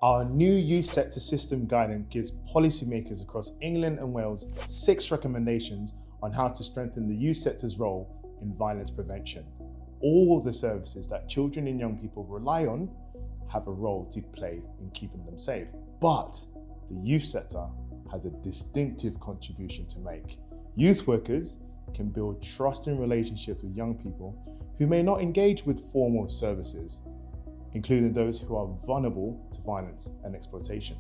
Our new youth sector system guidance gives policymakers across England and Wales 6 recommendations on how to strengthen the youth sector's role in violence prevention. All the services that children and young people rely on have a role to play in keeping them safe. But the youth sector has a distinctive contribution to make. Youth workers can build trusting relationships with young people who may not engage with formal services, including those who are vulnerable to violence and exploitation.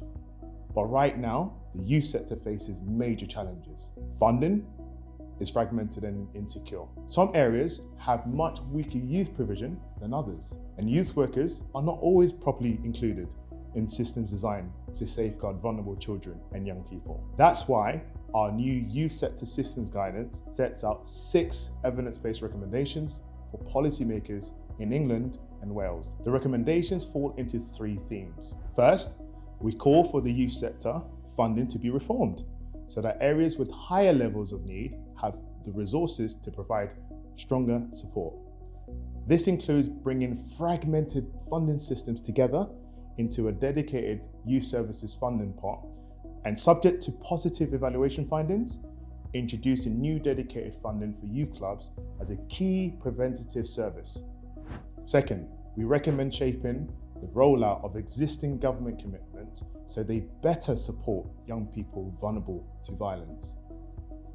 But right now, the youth sector faces major challenges. Funding is fragmented and insecure. Some areas have much weaker youth provision than others, and youth workers are not always properly included in systems designed to safeguard vulnerable children and young people. That's why our new youth sector systems guidance sets out 6 evidence-based recommendations for policymakers in England and Wales. The recommendations fall into 3 themes. First, we call for the youth sector funding to be reformed so that areas with higher levels of need have the resources to provide stronger support. This includes bringing fragmented funding systems together into a dedicated youth services funding pot, and subject to positive evaluation findings, introducing new dedicated funding for youth clubs as a key preventative service. Second, we recommend shaping the rollout of existing government commitments so they better support young people vulnerable to violence.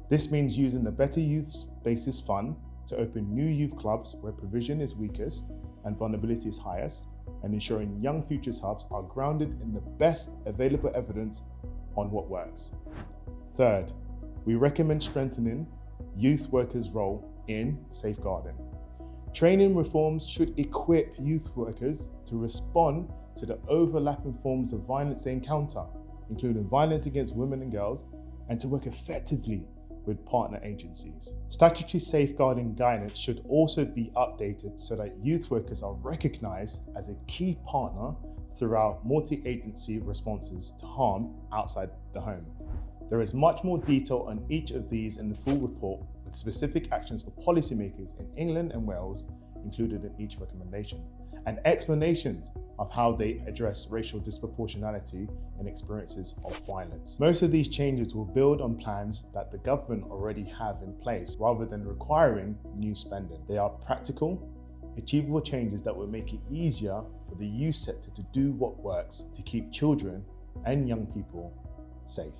This means using the Better Youth Spaces Fund to open new youth clubs where provision is weakest and vulnerability is highest, and ensuring Young Futures hubs are grounded in the best available evidence on what works. Third, we recommend strengthening youth workers' role in safeguarding. Training reforms should equip youth workers to respond to the overlapping forms of violence they encounter, including violence against women and girls, and to work effectively with partner agencies. Statutory safeguarding guidance should also be updated so that youth workers are recognized as a key partner throughout multi-agency responses to harm outside the home. There is much more detail on each of these in the full report, with specific actions for policymakers in England and Wales included in each recommendation, and explanations of how they address racial disproportionality and experiences of violence. Most of these changes will build on plans that the government already have in place rather than requiring new spending. They are practical, achievable changes that will make it easier for the youth sector to do what works to keep children and young people safe.